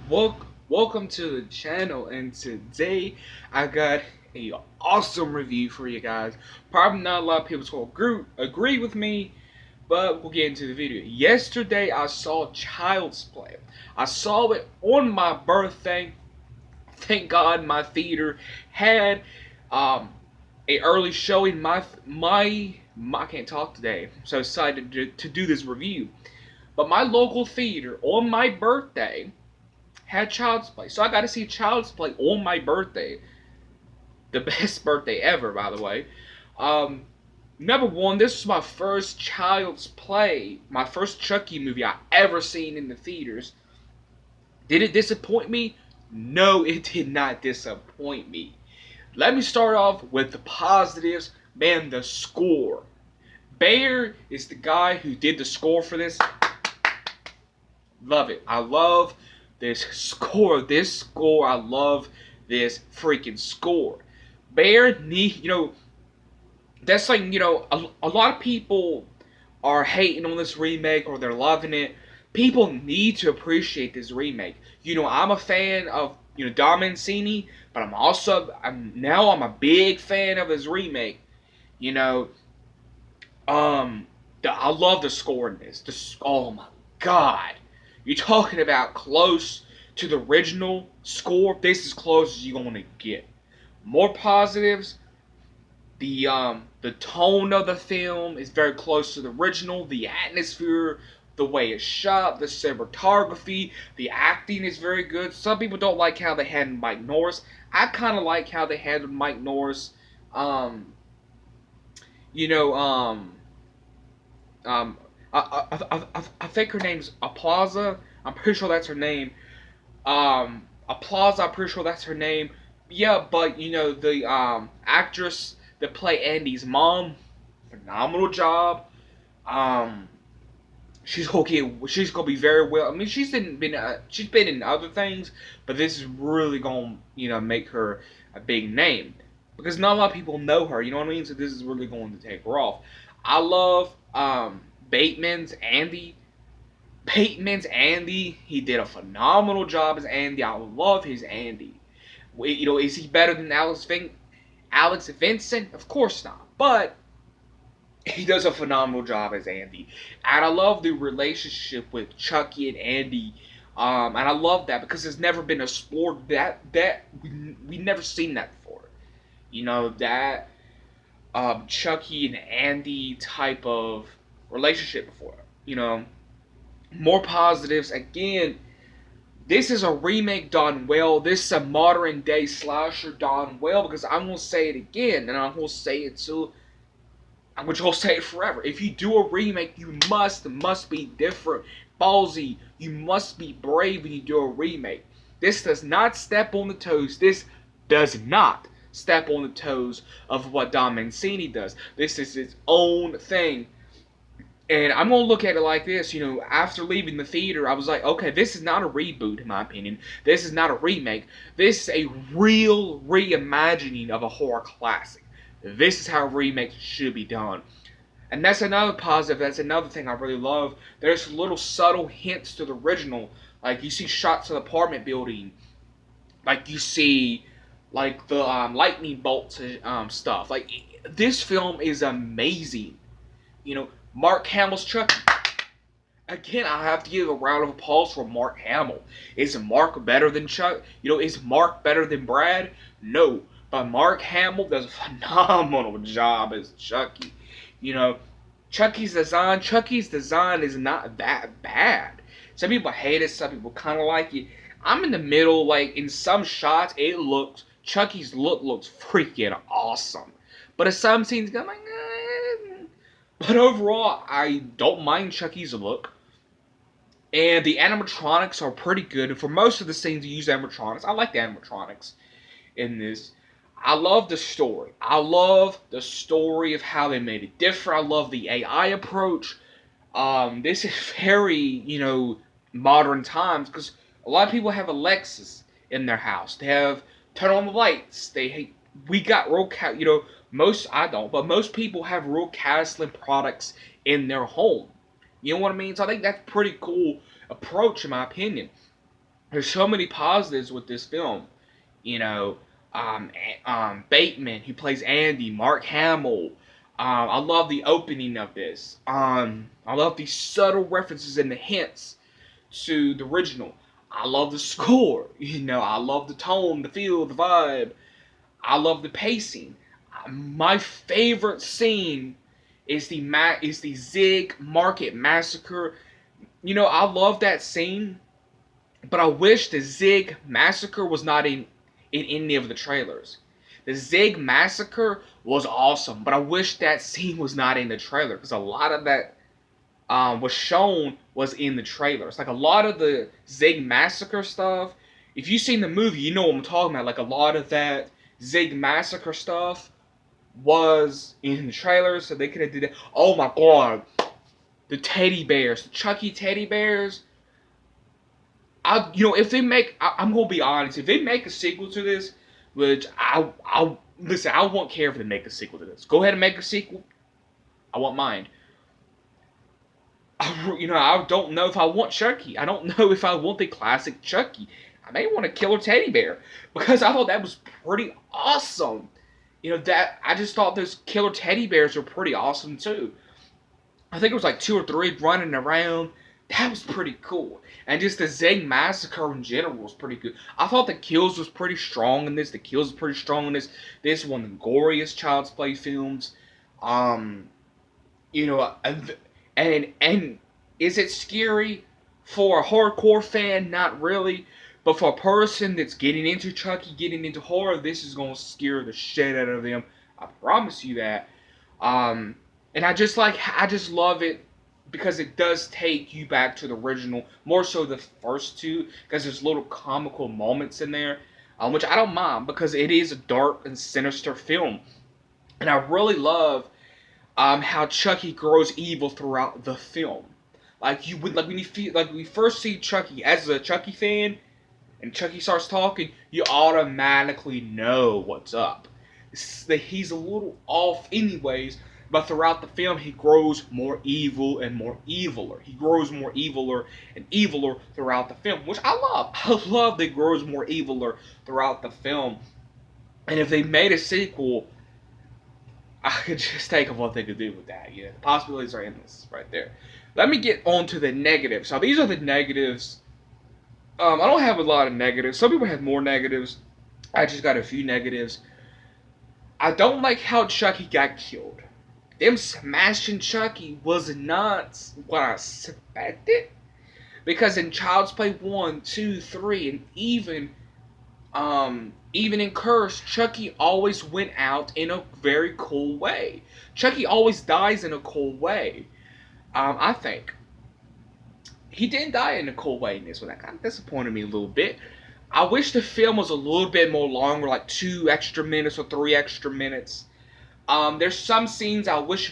Welcome to the channel, and today I got a awesome review for you guys. Probably not a lot of people will agree with me, but we'll get into the video. Yesterday I saw Child's Play. I saw it on my birthday. Thank God my theater had a early showing. I can't talk today. I'm so excited to do this review. But my local theater on my birthday had Child's Play. So I got to see Child's Play on my birthday. The best birthday ever, by the way. Number one, this was my first Child's Play, my first Chucky movie I ever seen in the theaters. Did it disappoint me? No, it did not disappoint me. Let me start off with the positives. Man, the score. Bayer is the guy who did the score for this. Love it. I love this score. I love this freaking score. Bayer that's like, a lot of people are hating on this remake or they're loving it. People need to appreciate this remake. I'm a fan of, Don Mancini, but I'm a big fan of his remake. I love the score in this. Oh my God. You're talking about close to the original score. This is close as you're gonna get. More positives. The tone of the film is very close to the original. The atmosphere, the way it's shot, the cinematography, the acting is very good. Some people don't like how they handled Mike Norris. I kind of like how they handled Mike Norris. Um, you know, um, um, I think her name's Aplaza. I'm pretty sure that's her name. Aplaza. I'm pretty sure that's her name. Yeah, but the actress that play Andy's mom, phenomenal job. Um, she's gonna be very well. I mean, she's been in other things, but this is really gonna make her a big name because not a lot of people know her. You know what I mean? So this is really going to take her off. I love Bateman's Andy. Bateman's Andy. He did a phenomenal job as Andy. I love his Andy. Is he better than Alex Vincent? Of course not. But he does a phenomenal job as Andy. And I love the relationship with Chucky and Andy. And I love that because there's never been explored that we never seen that before. That Chucky and Andy type of relationship before. More positives. Again, this is a remake done well. This is a modern day slasher done well because I'm gonna say it again, and I'm gonna say it too. I'm gonna say it forever. If you do a remake, you must be different, ballsy. You must be brave when you do a remake. This does not step on the toes. This does not step on the toes of what Don Mancini does. This is its own thing. And I'm going to look at it like this, after leaving the theater, I was like, okay, this is not a reboot, in my opinion. This is not a remake. This is a real reimagining of a horror classic. This is how remakes should be done. And that's another positive. That's another thing I really love. There's little subtle hints to the original. Like, you see shots of the apartment building. Like, you see, like, the lightning bolts and stuff. Like, this film is amazing. Mark Hamill's Chucky. Again, I have to give a round of applause for Mark Hamill. Is Mark better than Chuck? Is Mark better than Brad? No. But Mark Hamill does a phenomenal job as Chucky. Chucky's design is not that bad. Some people hate it, some people kind of like it. I'm in the middle. Like, in some shots, Chucky's look looks freaking awesome. But in some scenes, I'm like, But overall, I don't mind Chucky's look. And the animatronics are pretty good. And for most of the scenes you use animatronics. I like the animatronics in this. I love the story. I love the story of how they made it different. I love the AI approach. This is very, modern times. Because a lot of people have Alexas in their house. They have turn on the lights. We got real most, I don't, but most people have real Caslin products in their home. You know what I mean? So I think that's a pretty cool approach, in my opinion. There's so many positives with this film. You know, Bateman, who plays Andy, Mark Hamill. I love the opening of this. I love the subtle references and the hints to the original. I love the score. I love the tone, the feel, the vibe. I love the pacing. My favorite scene is the Zig Market Massacre. I love that scene, but I wish the Zig Massacre was not in any of the trailers. The Zig Massacre was awesome, but I wish that scene was not in the trailer because a lot of that was shown was in the trailers. Like a lot of the Zig Massacre stuff, if you've seen the movie, you know what I'm talking about. Like a lot of that Zig Massacre stuff was in the trailers, so they could have did it. Oh my god, the teddy bears, the Chucky teddy bears. If they make, I'm gonna be honest. If they make a sequel to this, which I listen, I won't care if they make a sequel to this. Go ahead and make a sequel. I won't mind. I don't know if I want Chucky. I don't know if I want the classic Chucky. I may want a killer teddy bear because I thought that was pretty awesome. That I just thought those killer teddy bears were pretty awesome too. I think it was like 2 or 3 running around. That was pretty cool. And just the Zig Massacre in general was pretty good. I thought the kills was pretty strong in this. The kills was pretty strong in this. This is one of the goriest Child's Play films. Um, and is it scary for a hardcore fan? Not really. But for a person that's getting into Chucky, getting into horror, this is gonna scare the shit out of them. I promise you that. And I just love it because it does take you back to the original, more so the first two, because there's little comical moments in there, which I don't mind because it is a dark and sinister film, and I really love how Chucky grows evil throughout the film. When you first see Chucky as a Chucky fan, and Chucky starts talking, you automatically know what's up. He's a little off, anyways. But throughout the film, he grows more evil and more eviler. He grows more eviler and eviler throughout the film, which I love. I love that he grows more eviler throughout the film. And if they made a sequel, I could just think of what they could do with that. The possibilities are endless right there. Let me get on to the negatives. Now, these are the negatives. I don't have a lot of negatives. Some people have more negatives. I just got a few negatives. I don't like how Chucky got killed. Them smashing Chucky was not what I expected. Because in Child's Play 1, 2, 3, and even in Curse, Chucky always went out in a very cool way. Chucky always dies in a cool way. I think. He didn't die in a cool way in this one. That kind of disappointed me a little bit. I wish the film was a little bit more longer, like 2 extra minutes or 3 extra minutes. There's some scenes I wish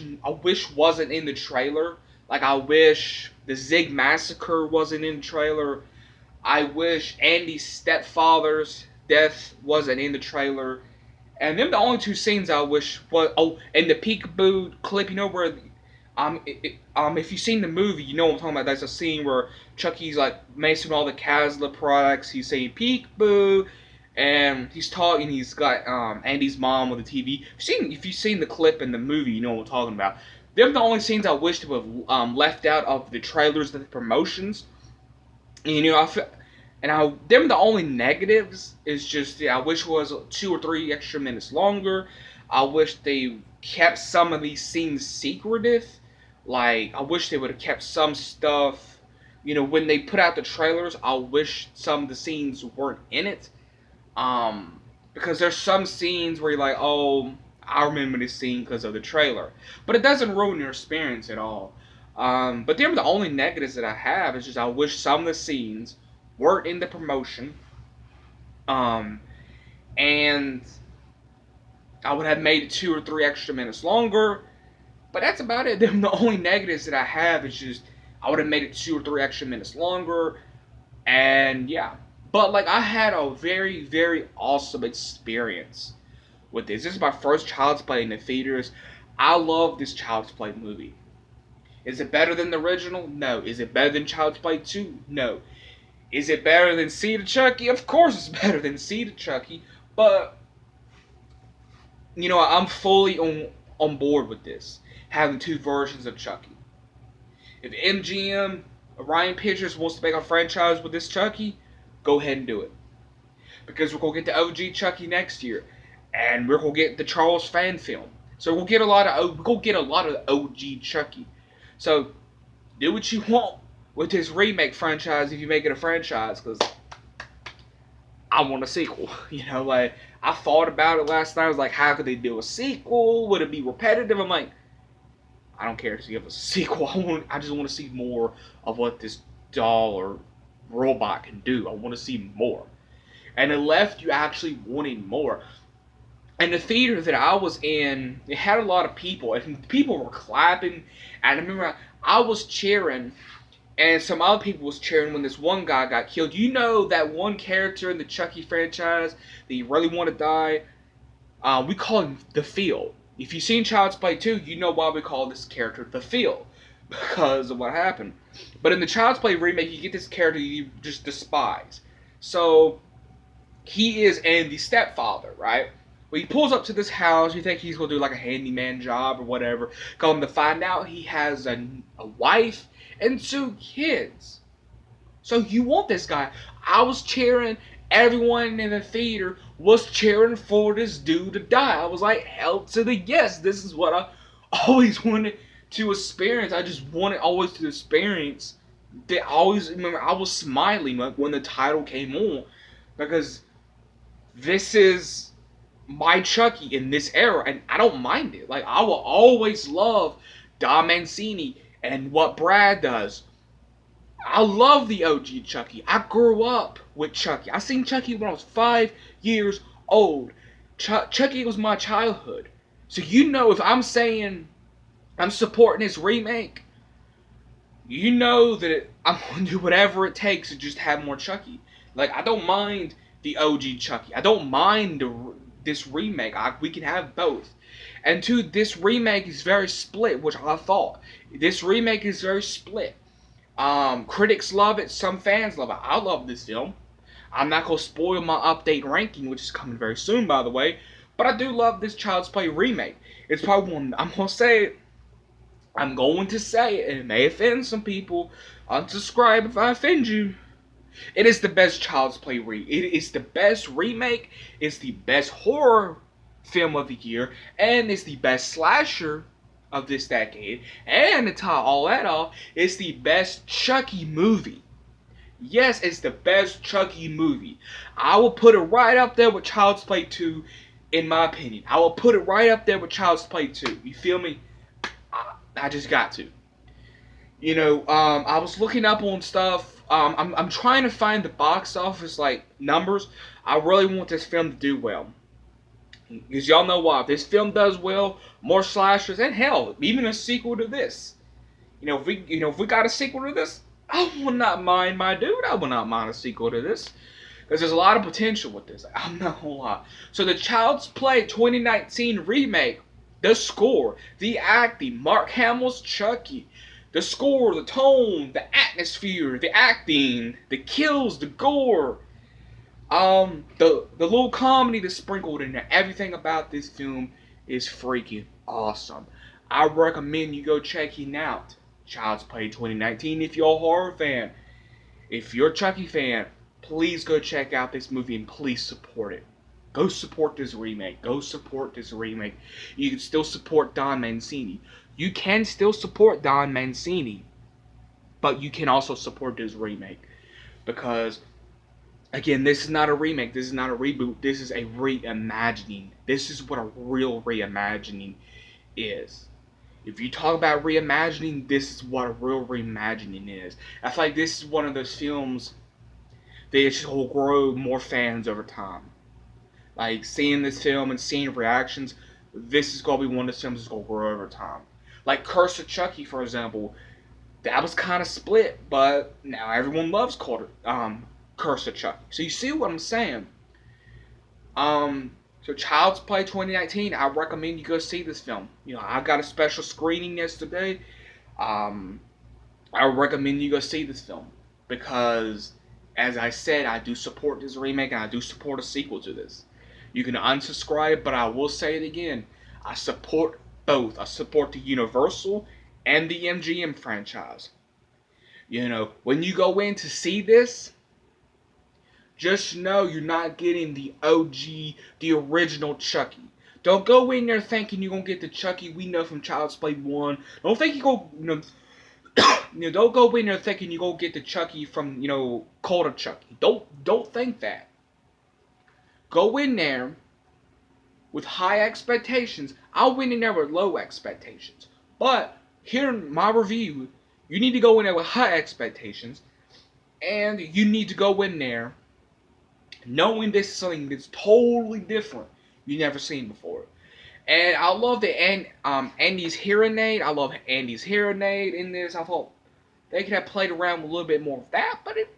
wasn't in the trailer. Like I wish the Zig Massacre wasn't in the trailer. I wish Andy's stepfather's death wasn't in the trailer. And them the only 2 scenes I wish was. Oh, and the peekaboo clip. Where if you've seen the movie, you know what I'm talking about. There's a scene where Chucky's like messing with all the Kasla products. He's saying peekaboo. And he's talking. He's got Andy's mom with the TV. If you've seen the clip in the movie, you know what I'm talking about. Them the only scenes I wish to have left out of the trailers and the promotions. And, them the only negatives is just I wish it was 2 or 3 extra minutes longer. I wish they kept some of these scenes secretive. Like I wish they would have kept some stuff. When they put out the trailers, I wish some of the scenes weren't in it. Because there's some scenes where you're like, oh, I remember this scene because of the trailer. But it doesn't ruin your experience at all. But them the only negatives that I have is just I wish some of the scenes weren't in the promotion. And I would have made it 2 or 3 extra minutes longer. But that's about it. Them the only negatives that I have is just I would have made it 2 or 3 extra minutes longer. And yeah. But I had a very, very awesome experience with this. This is my first Child's Play in the theaters. I love this Child's Play movie. Is it better than the original? No. Is it better than Child's Play 2? No. Is it better than Seed of Chucky? Of course it's better than Seed of Chucky, but I'm fully on board with this, having two versions of Chucky. If MGM, Ryan Pictures wants to make a franchise with this Chucky, go ahead and do it. Because we're gonna get the OG Chucky next year, and we're gonna get the Charles fan film. So we'll get a lot of OG Chucky. So do what you want with this remake franchise if you make it a franchise, because I want a sequel. Like, I thought about it last night. I was like, how could they do a sequel? Would it be repetitive? I'm like, I don't care to give us a sequel. I just want to see more of what this doll or robot can do. I want to see more. And it left you actually wanting more. And the theater that I was in, it had a lot of people, and people were clapping. And I remember I was cheering, and some other people was cheering when this one guy got killed. You know that one character in the Chucky franchise that you really want to die? We call him The Field. If you've seen Child's Play 2, you know why we call this character The Field. Because of what happened. But in the Child's Play remake, you get this character you just despise. So, he is Andy's stepfather, right? Well, he pulls up to this house. You think he's going to do like a handyman job or whatever. Come to find out, he has a wife and 2 kids. So you want this guy. I was cheering. Everyone in the theater was cheering for this dude to die. I was like, hell to the yes. This is what I always wanted to experience. I just wanted always to experience. They always remember I was smiling like when the title came on, because this is my Chucky in this era, and I don't mind it. Like, I will always love Don Mancini and what Brad does. I love the OG Chucky. I grew up with Chucky. I seen Chucky when I was 5 years old. Chucky was my childhood. So if I'm saying I'm supporting this remake, that I'm going to do whatever it takes to just have more Chucky. Like, I don't mind the OG Chucky. I don't mind this remake. We can have both. And 2, this remake is very split, which I thought. This remake is very split. Critics love it. Some fans love it. I love this film. I'm not going to spoil my update ranking, which is coming very soon, by the way. But I do love this Child's Play remake. It's probably one, I'm going to say it. I'm going to say it, and it may offend some people. Unsubscribe if I offend you. It is the best Child's Play It is the best remake. It's the best horror film of the year. And it's the best slasher of this decade. And to tie all that off, it's the best Chucky movie. Yes, it's the best Chucky movie. I will put it right up there with Child's Play 2, in my opinion. I will put it right up there with Child's Play 2. You feel me? I just got to. I was looking up on stuff. I'm trying to find the box office numbers. I really want this film to do well. Because y'all know why. If this film does well, more slashers, and hell, even a sequel to this. If we got a sequel to this, I will not mind, my dude. I will not mind a sequel to this. Because there's a lot of potential with this. I'm not gonna lie. So the Child's Play 2019 remake, the score, the acting, Mark Hamill's Chucky, the score, the tone, the atmosphere, the acting, the kills, the gore, the little comedy that's sprinkled in there. Everything about this film is freaking awesome. I recommend you go checking out Child's Play 2019 if you're a horror fan. If you're a Chucky fan, please go check out this movie and please support it. Go support this remake. Go support this remake. You can still support Don Mancini. You can still support Don Mancini, but you can also support this remake. Because, again, this is not a remake. This is not a reboot. This is a reimagining. This is what a real reimagining is. If you talk about reimagining, this is what a real reimagining is. I feel like this is one of those films that just will grow more fans over time. Like, seeing this film and seeing reactions, this is going to be one of those films that's going to grow over time. Like Curse of Chucky, for example, that was kind of split, but now everyone loves Curse of Chucky. So you see what I'm saying? So Child's Play 2019, I recommend you go see this film. I got a special screening yesterday. I recommend you go see this film because As I said, I do support this remake and I do support a sequel to this. You can unsubscribe, but I will say it again. I support both. I support the Universal and the MGM franchise. You know, when you go in to see this, just know you're not getting the OG, the original Chucky. Don't go in there thinking you're gonna get the Chucky we know from Child's Play 1. Don't think you go, don't go in there thinking you're gonna get the Chucky from, Cult of Chucky. Don't think that. Go in there with high expectations. I went in there with low expectations. But here in my review, you need to go in there with high expectations, and you need to go in there knowing this is something that's totally different you've never seen before. And I love the Andy's hearing aid. I love Andy's hearing aid in this. I thought they could have played around with a little bit more of that, but it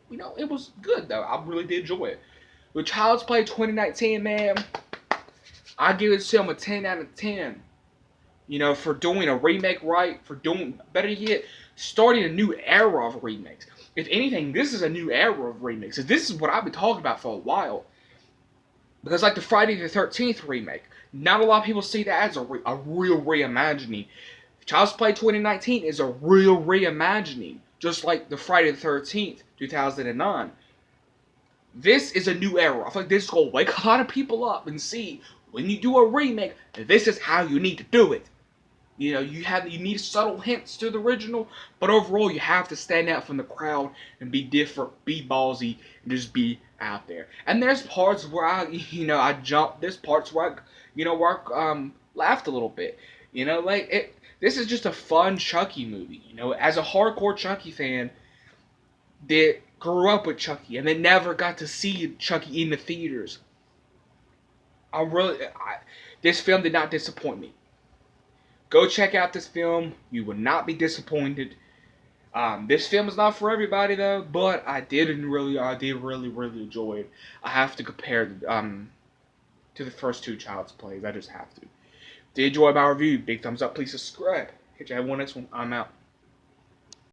was good though. I really did enjoy it. With Child's Play 2019, man, I give it to them a 10 out of 10. For doing a remake right, for doing, better yet, starting a new era of remakes. If anything, this is a new era of remakes. This is what I've been talking about for a while. Because like the Friday the 13th remake, not a lot of people see that as a real reimagining. Child's Play 2019 is a real reimagining. Just like the Friday the 13th, 2009. This is a new era. I feel like this is going to wake a lot of people up and see, when you do a remake, this is how you need to do it. You need subtle hints to the original, but overall you have to stand out from the crowd and be different, be ballsy, and just be out there. And there's parts where I jumped. There's parts where I laughed a little bit. This is just a fun Chucky movie. As a hardcore Chucky fan that grew up with Chucky and then never got to see Chucky in the theaters, this film did not disappoint me. Go check out this film. You will not be disappointed. This film is not for everybody though, but I did really enjoy it. I have to compare to the first two Child's Plays. I just have to. Did you enjoy my review? Big thumbs up. Please subscribe. Hit you have one next one. I'm out.